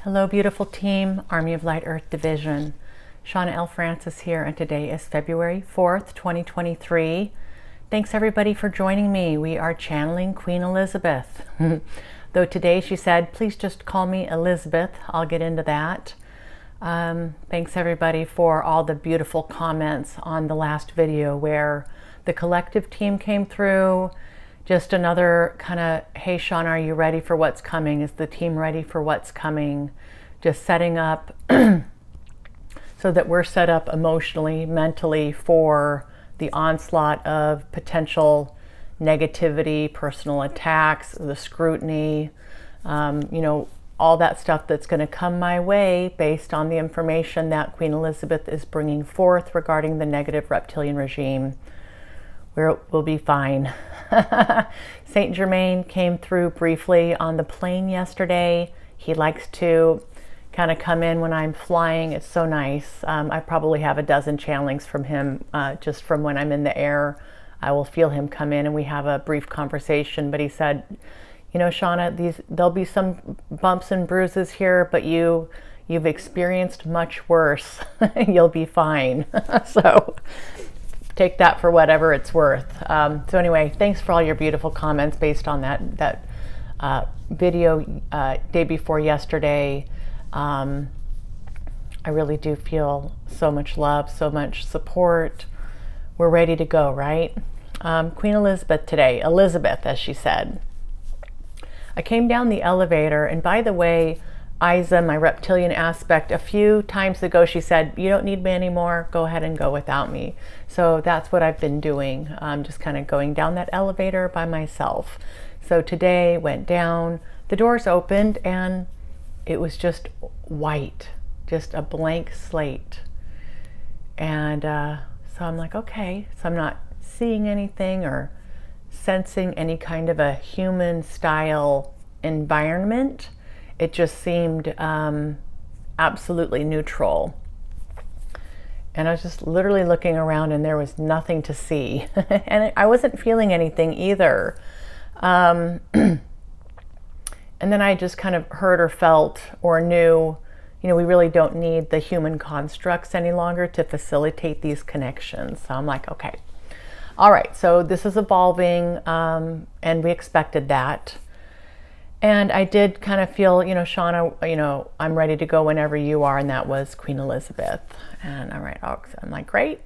Hello, beautiful team, Army of Light Earth Division. Shauna L. Francis here, and today is February 4th, 2023. Thanks everybody for joining me. We are channeling Queen Elizabeth. Though today she said, please just call me Elizabeth. I'll get into that. Thanks everybody for all the beautiful comments on the last video where the collective team came through. Just another kind of, hey Shauna, are you ready for what's coming? Is the team ready for what's coming? Just setting up so that we're set up emotionally, mentally for the onslaught of potential negativity, personal attacks, the scrutiny, all that stuff that's going to come my way based on the information that Queen Elizabeth is bringing forth regarding the negative reptilian regime. We'll be fine. Saint Germain came through briefly on the plane yesterday. He likes to kind of come in when I'm flying. It's so nice. I probably have a dozen channelings from him just from when I'm in the air. I will feel him come in and we have a brief conversation. But he said, you know, Shauna, there'll be some bumps and bruises here, but you've experienced much worse. You'll be fine. So take that for whatever it's worth. So anyway, thanks for all your beautiful comments based on that video day before yesterday. I really do feel so much love, so much support. We're ready to go, right? Queen Elizabeth today, Elizabeth, as she said. I came down the elevator, and by the way, Isa, my reptilian aspect, a few times ago she said, you don't need me anymore, go ahead and go without me. So that's what I've been doing, just kind of going down that elevator by myself. So today went down, the doors opened, and it was just white, just a blank slate. And so I'm like, okay, so I'm not seeing anything or sensing any kind of a human style environment. It just seemed absolutely neutral. And I was just literally looking around and there was nothing to see. And I wasn't feeling anything either. And then I just kind of heard or felt or knew, we really don't need the human constructs any longer to facilitate these connections. So I'm like, okay, all right, so this is evolving, and we expected that. And I did kind of feel, Shauna, I'm ready to go whenever you are, and that was Queen Elizabeth. And all right, I'm like, great.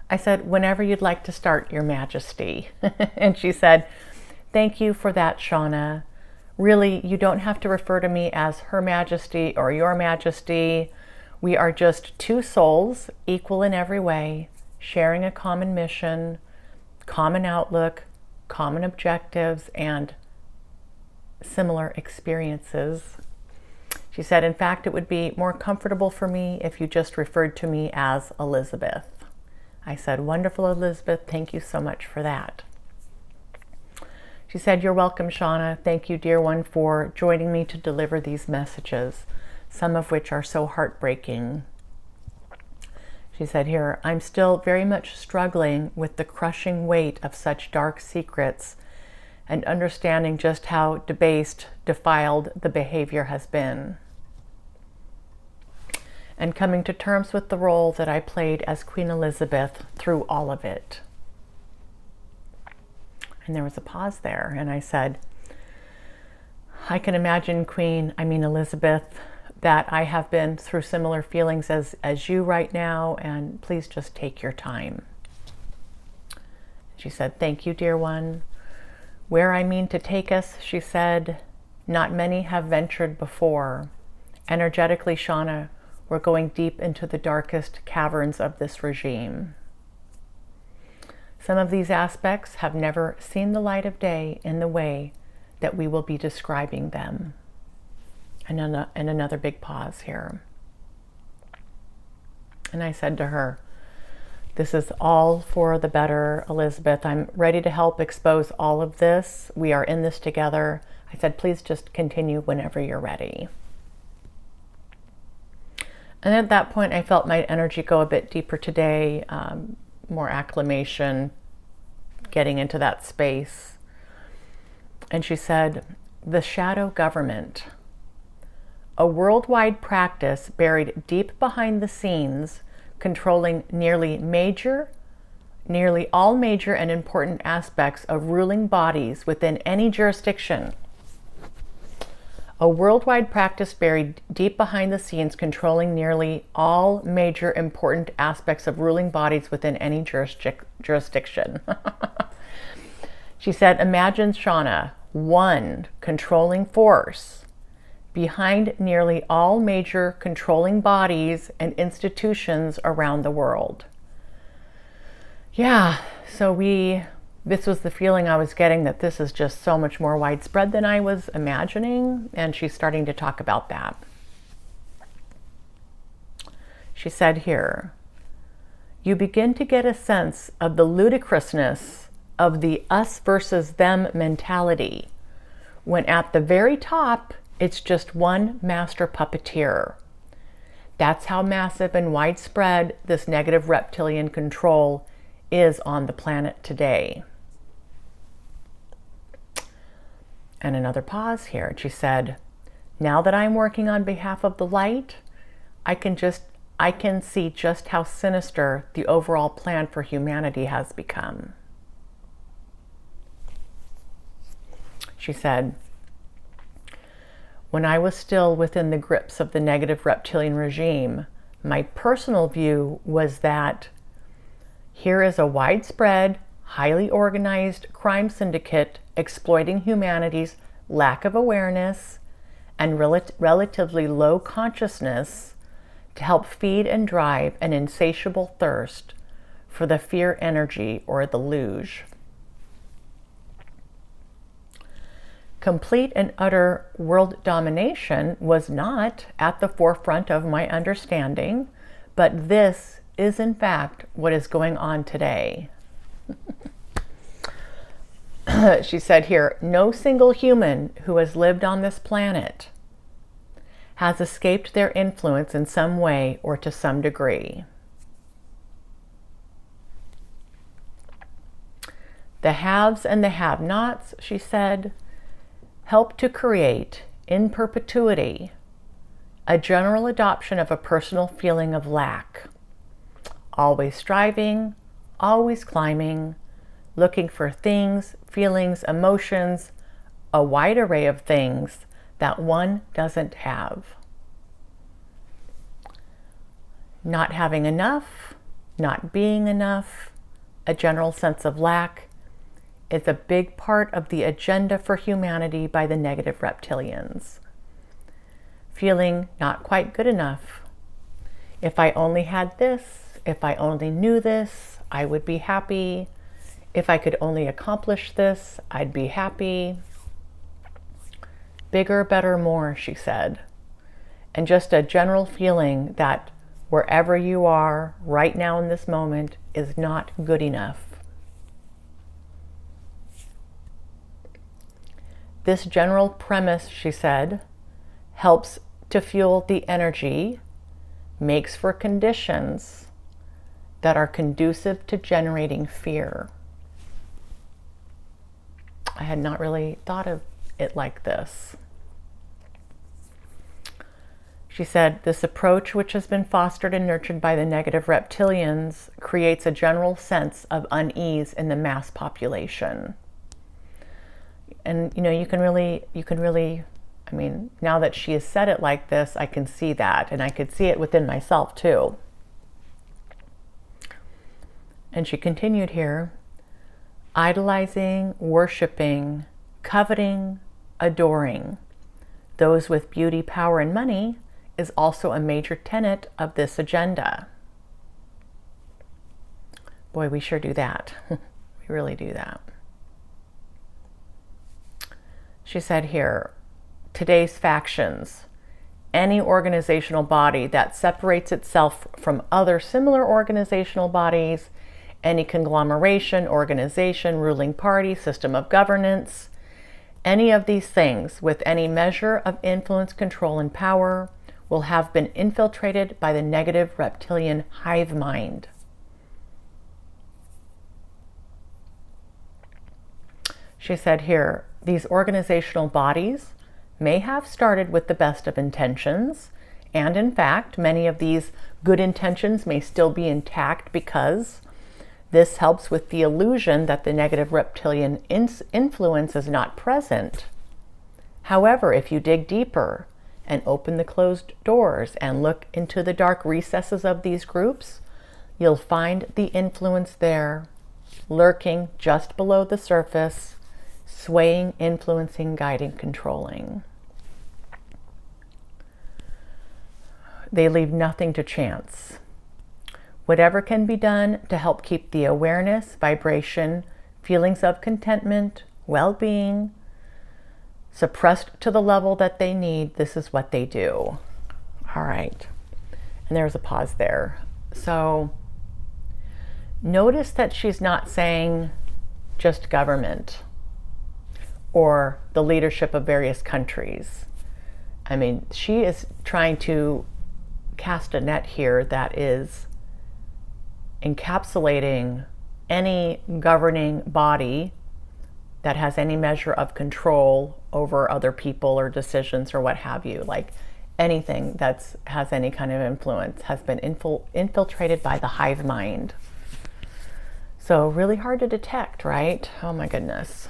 I said, whenever you'd like to start, Your Majesty. And she said, thank you for that, Shauna. Really, you don't have to refer to me as Her Majesty or Your Majesty. We are just two souls, equal in every way, sharing a common mission, common outlook, common objectives, and similar experiences. She said, in fact, it would be more comfortable for me if you just referred to me as Elizabeth. I said, wonderful, Elizabeth. Thank you so much for that. She said, you're welcome, Shauna. Thank you, dear one, for joining me to deliver these messages, some of which are so heartbreaking. She said here, I'm still very much struggling with the crushing weight of such dark secrets and understanding just how debased, defiled the behavior has been. And coming to terms with the role that I played as Queen Elizabeth through all of it. And there was a pause there, and I said, I can imagine, Elizabeth, that I have been through similar feelings as you right now, and please just take your time. She said, thank you, dear one. Where I mean to take us, she said, not many have ventured before. Energetically, Shauna, we're going deep into the darkest caverns of this regime. Some of these aspects have never seen the light of day in the way that we will be describing them. And another big pause here. And I said to her, this is all for the better, Elizabeth. I'm ready to help expose all of this. We are in this together. I said, please just continue whenever you're ready. And at that point, I felt my energy go a bit deeper today, more acclimation, getting into that space. And she said, the shadow government a worldwide practice buried deep behind the scenes, controlling nearly all major and important aspects of ruling bodies within any jurisdiction. A worldwide practice buried deep behind the scenes, controlling nearly all major important aspects of ruling bodies within any jurisdiction. She said, imagine, Shauna, one controlling force behind nearly all major controlling bodies and institutions around the world. Yeah, so this was the feeling I was getting, that this is just so much more widespread than I was imagining, and she's starting to talk about that. She said here, you begin to get a sense of the ludicrousness of the us versus them mentality, when at the very top, it's just one master puppeteer. That's how massive and widespread this negative reptilian control is on the planet today. And another pause here. And she said, now that I'm working on behalf of the light, I can see just how sinister the overall plan for humanity has become. She said, when I was still within the grips of the negative reptilian regime, my personal view was that here is a widespread, highly organized crime syndicate exploiting humanity's lack of awareness and relatively low consciousness to help feed and drive an insatiable thirst for the fear energy, or the luge. Complete and utter world domination was not at the forefront of my understanding, but this is in fact what is going on today. She said here, no single human who has lived on this planet has escaped their influence in some way or to some degree. The haves and the have-nots, she said, help to create, in perpetuity, a general adoption of a personal feeling of lack. Always striving, always climbing, looking for things, feelings, emotions, a wide array of things that one doesn't have. Not having enough, not being enough, a general sense of lack is a big part of the agenda for humanity by the negative reptilians. Feeling not quite good enough. If I only had this, if I only knew this, I would be happy. If I could only accomplish this, I'd be happy. Bigger, better, more, she said. And just a general feeling that wherever you are right now in this moment is not good enough. This general premise, she said, helps to fuel the energy, makes for conditions that are conducive to generating fear. I had not really thought of it like this. She said, this approach, which has been fostered and nurtured by the negative reptilians, creates a general sense of unease in the mass population. And you can really, I mean, now that she has said it like this, I can see that, and I could see it within myself too. And she continued here, idolizing, worshiping, coveting, adoring those with beauty, power, and money is also a major tenet of this agenda. Boy, we sure do that. We really do that. She said here, today's factions, any organizational body that separates itself from other similar organizational bodies, any conglomeration, organization, ruling party, system of governance, any of these things with any measure of influence, control, and power will have been infiltrated by the negative reptilian hive mind. She said here, these organizational bodies may have started with the best of intentions, and in fact, many of these good intentions may still be intact because this helps with the illusion that the negative reptilian influence is not present. However, if you dig deeper and open the closed doors and look into the dark recesses of these groups, you'll find the influence there, lurking just below the surface, swaying, influencing, guiding, controlling. They leave nothing to chance. Whatever can be done to help keep the awareness, vibration, feelings of contentment, well-being, suppressed to the level that they need, this is what they do. All right. And there's a pause there. So notice that she's not saying just government or the leadership of various countries. I mean, she is trying to cast a net here that is encapsulating any governing body that has any measure of control over other people or decisions or what have you. Like anything that has any kind of influence has been infiltrated by the hive mind. So really hard to detect, right? Oh my goodness.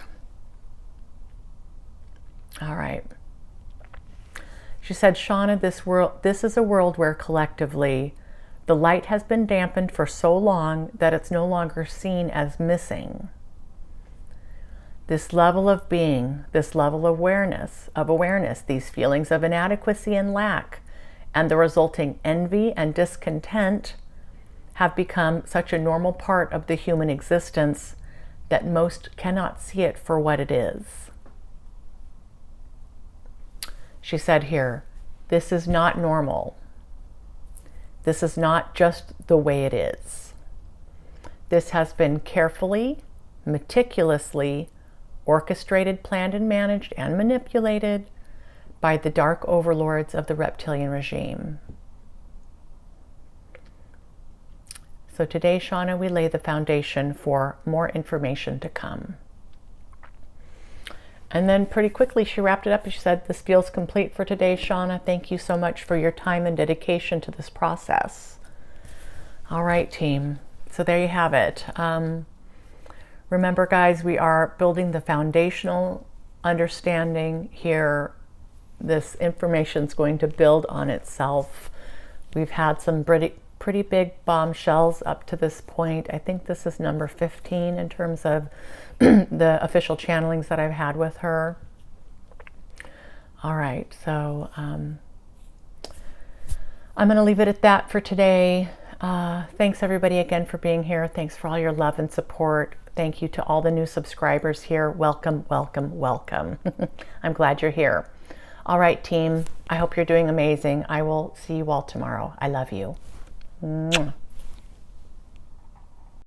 All right. She said, Shauna, this is a world where collectively the light has been dampened for so long that it's no longer seen as missing. This level of being, this level of awareness, these feelings of inadequacy and lack, and the resulting envy and discontent have become such a normal part of the human existence that most cannot see it for what it is. She said here, this is not normal. This is not just the way it is. This has been carefully, meticulously orchestrated, planned, and managed and manipulated by the dark overlords of the reptilian regime. So today, Shauna, we lay the foundation for more information to come. And then pretty quickly she wrapped it up and she said, this feels complete for today, Shauna. Thank you so much for your time and dedication to this process. All right, team. So there you have it. Remember, guys, we are building the foundational understanding here. This information is going to build on itself. We've had some pretty big bombshells up to this point. I think this is number 15 in terms of the official channelings that I've had with her. All right, so I'm going to leave it at that for today. Thanks everybody again for being here. Thanks for all your love and support. Thank you to all the new subscribers here. Welcome, welcome, welcome. I'm glad you're here. All right, team. I hope you're doing amazing. I will see you all tomorrow. I love you. Mwah.